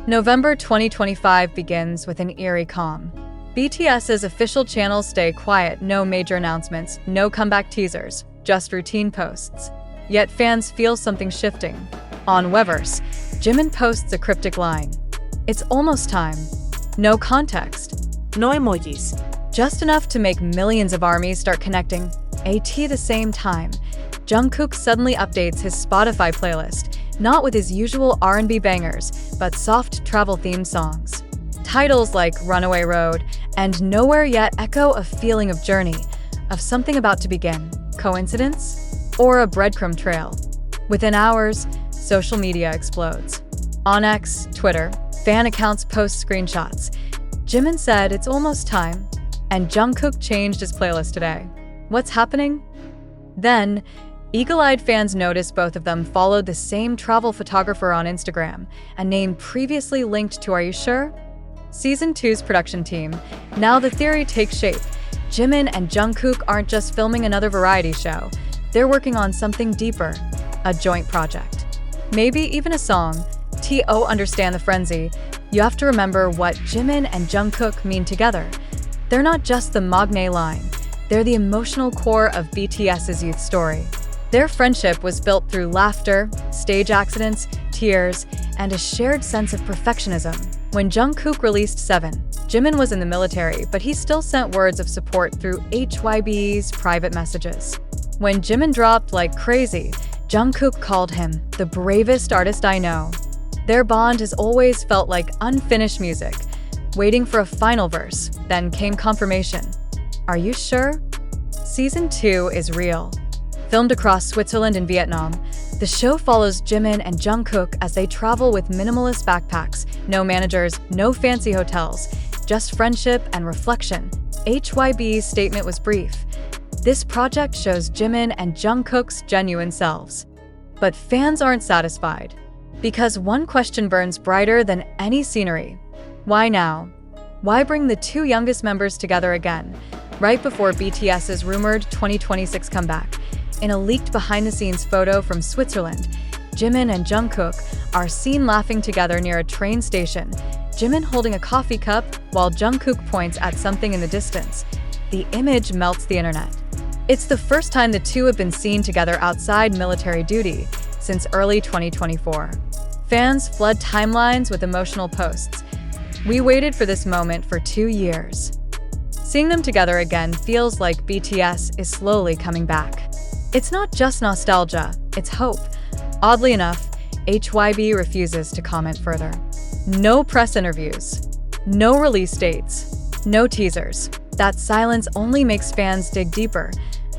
November 2025 begins with an eerie calm. BTS's official channels stay quiet, no major announcements, no comeback teasers, just routine posts. Yet fans feel something shifting. On Weverse, Jimin posts a cryptic line. "It's almost time." No context. No emojis. Just enough to make millions of armies start connecting. At the same time, Jungkook suddenly updates his Spotify playlist, not with his usual R&B bangers, but soft travel-themed songs. Titles like Runaway Road and Nowhere Yet echo a feeling of journey, of something about to begin. Coincidence? Or a breadcrumb trail? Within hours, social media explodes. On X, Twitter, fan accounts post screenshots. Jimin said it's almost time, and Jungkook changed his playlist today. What's happening? Then, eagle-eyed fans noticed both of them followed the same travel photographer on Instagram, a name previously linked to Are You Sure? Season 2's production team. Now the theory takes shape. Jimin and Jungkook aren't just filming another variety show. They're working on something deeper, a joint project. Maybe even a song. To understand the frenzy, you have to remember what Jimin and Jungkook mean together. They're not just the Magne line. They're the emotional core of BTS's youth story. Their friendship was built through laughter, stage accidents, tears, and a shared sense of perfectionism. When Jungkook released 7, Jimin was in the military, but he still sent words of support through HYB's private messages. When Jimin dropped Like Crazy, Jungkook called him the bravest artist I know. Their bond has always felt like unfinished music, waiting for a final verse. Then came confirmation. Are you sure? Season 2 is real. Filmed across Switzerland and Vietnam, the show follows Jimin and Jungkook as they travel with minimalist backpacks, no managers, no fancy hotels, just friendship and reflection. HYB's statement was brief. This project shows Jimin and Jungkook's genuine selves. But fans aren't satisfied. Because one question burns brighter than any scenery. Why now? Why bring the two youngest members together again, right before BTS's rumored 2026 comeback? In a leaked behind-the-scenes photo from Switzerland, Jimin and Jungkook are seen laughing together near a train station, Jimin holding a coffee cup while Jungkook points at something in the distance. The image melts the internet. It's the first time the two have been seen together outside military duty since early 2024. Fans flood timelines with emotional posts. We waited for this moment for 2 years. Seeing them together again feels like BTS is slowly coming back. It's not just nostalgia, it's hope. Oddly enough, HYB refuses to comment further. No press interviews, no release dates, no teasers. That silence only makes fans dig deeper.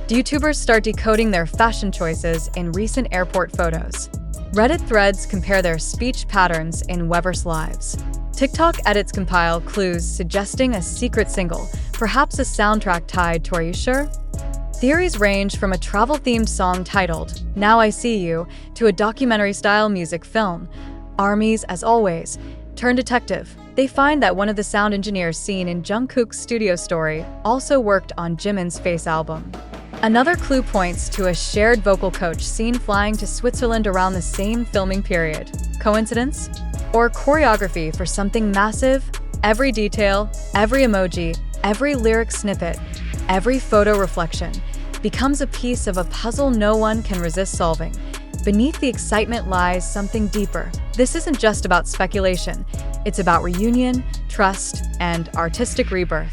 YouTubers start decoding their fashion choices in recent airport photos. Reddit threads compare their speech patterns in Weverse lives. TikTok edits compile clues suggesting a secret single, perhaps a soundtrack tied to Are You Sure? Theories range from a travel-themed song titled Now I See You to a documentary-style music film. Armies, as always, turn detective. They find that one of the sound engineers seen in Jungkook's studio story also worked on Jimin's Face album. Another clue points to a shared vocal coach seen flying to Switzerland around the same filming period. Coincidence? Or choreography for something massive? Every detail, every emoji, every lyric snippet, every photo reflection becomes a piece of a puzzle no one can resist solving. Beneath the excitement lies something deeper. This isn't just about speculation. It's about reunion, trust, and artistic rebirth.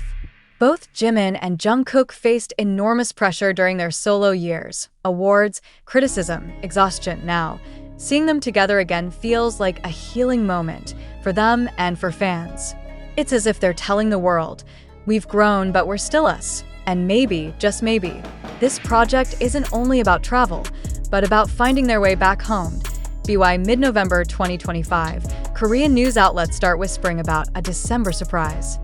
Both Jimin and Jungkook faced enormous pressure during their solo years. Awards, criticism, exhaustion. Now, seeing them together again feels like a healing moment for them and for fans. It's as if they're telling the world, we've grown, but we're still us. And maybe, just maybe, this project isn't only about travel, but about finding their way back home. By mid-November 2025, Korean news outlets start whispering about a December surprise.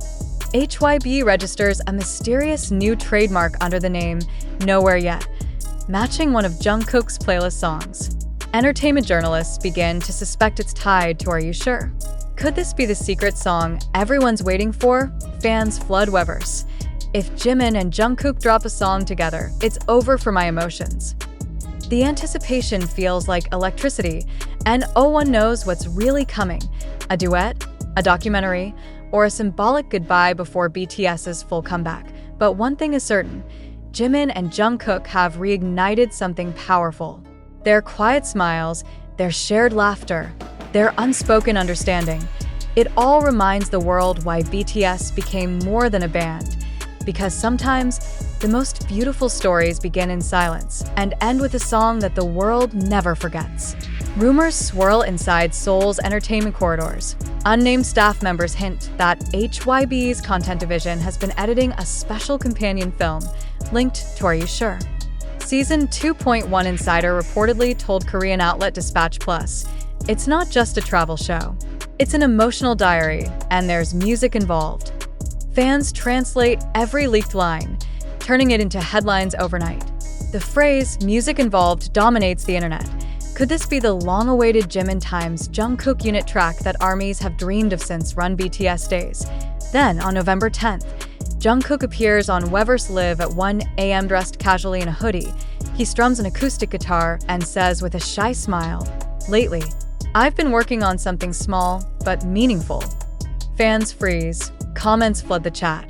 HYB registers a mysterious new trademark under the name Nowhere Yet, matching one of Jungkook's playlist songs. Entertainment journalists begin to suspect it's tied to Are You Sure? Could this be the secret song everyone's waiting for? Fans flood Weverse. If Jimin and Jungkook drop a song together, it's over for my emotions. The anticipation feels like electricity, and no one knows what's really coming: a duet, a documentary, or a symbolic goodbye before BTS's full comeback. But one thing is certain: Jimin and Jungkook have reignited something powerful. Their quiet smiles, their shared laughter, their unspoken understanding. It all reminds the world why BTS became more than a band. Because sometimes, the most beautiful stories begin in silence and end with a song that the world never forgets. Rumors swirl inside Seoul's entertainment corridors. Unnamed staff members hint that HYB's content division has been editing a special companion film linked to Are You Sure? Season 2.1 insider reportedly told Korean outlet Dispatch Plus, "It's not just a travel show. It's an emotional diary, and there's music involved." Fans translate every leaked line, turning it into headlines overnight. The phrase "music involved" dominates the internet. Could this be the long-awaited Jimin x Jungkook unit track that ARMYs have dreamed of since Run BTS days? Then, on November 10th, Jungkook appears on Weverse Live at 1 a.m. dressed casually in a hoodie. He strums an acoustic guitar and says with a shy smile, "Lately, I've been working on something small but meaningful." Fans freeze. Comments flood the chat.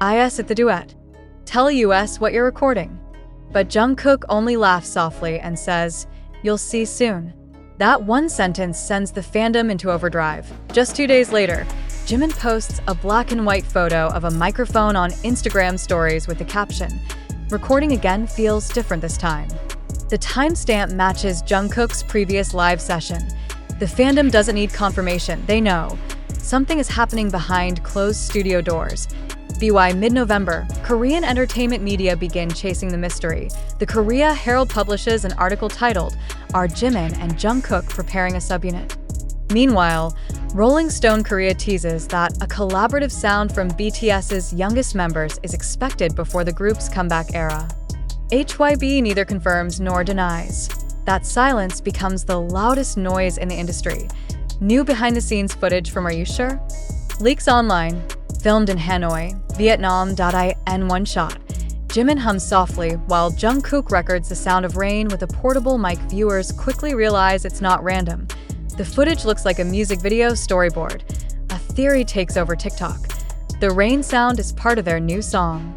"IS at the duet. Tell US what you're recording." But Jungkook only laughs softly and says, "You'll see soon." That one sentence sends the fandom into overdrive. Just 2 days later, Jimin posts a black and white photo of a microphone on Instagram stories with the caption, "Recording again feels different this time." The timestamp matches Jungkook's previous live session. The fandom doesn't need confirmation, they know. Something is happening behind closed studio doors. By mid-November, Korean entertainment media begin chasing the mystery. The Korea Herald publishes an article titled, "Are Jimin and Jungkook preparing a subunit?" Meanwhile, Rolling Stone Korea teases that a collaborative sound from BTS's youngest members is expected before the group's comeback era. HYB neither confirms nor denies. That silence becomes the loudest noise in the industry. New behind-the-scenes footage from Are You Sure? Leaks online. Filmed in Hanoi, Vietnam. In one shot, Jimin hums softly while Jungkook records the sound of rain with a portable mic. Viewers quickly realize it's not random. The footage looks like a music video storyboard. A theory takes over TikTok. The rain sound is part of their new song.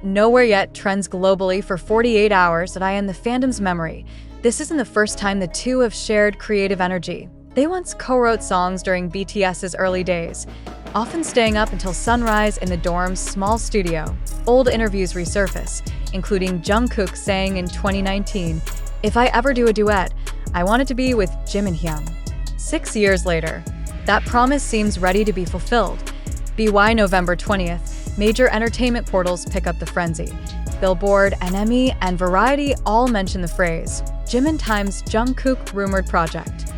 #Nowhere Yet trends globally for 48 hours in the fandom's memory. This isn't the first time the two have shared creative energy. They once co-wrote songs during BTS's early days, often staying up until sunrise in the dorm's small studio. Old interviews resurface, including Jungkook saying in 2019, "If I ever do a duet, I want it to be with Jimin Hyun." 6 years later, that promise seems ready to be fulfilled. By November 20th, major entertainment portals pick up the frenzy. Billboard, NME, and Variety all mention the phrase, "Jimin x Jungkook rumored project."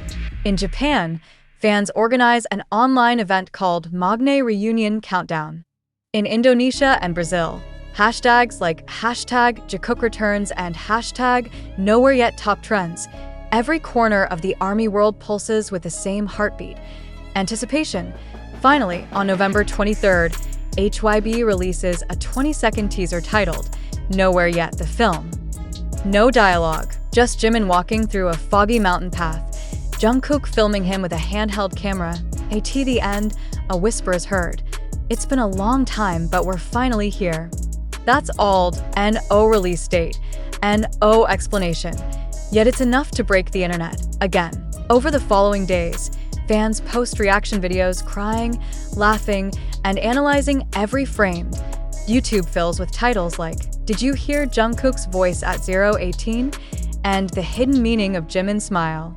In Japan, fans organize an online event called Magne Reunion Countdown. In Indonesia and Brazil, hashtags like #Jungkook returns and #Nowhere Yet top trends. Every corner of the ARMY world pulses with the same heartbeat. Anticipation. Finally, on November 23rd, HYB releases a 20-second teaser titled Nowhere Yet the Film. No dialogue, just Jimin walking through a foggy mountain path, Jungkook filming him with a handheld camera. At the end, a whisper is heard. "It's been a long time, but we're finally here." That's all. No release date. No explanation. Yet it's enough to break the internet. Again, over the following days, fans post reaction videos crying, laughing, and analyzing every frame. YouTube fills with titles like, "Did you hear Jungkook's voice at 018?" and "The hidden meaning of Jimin's smile."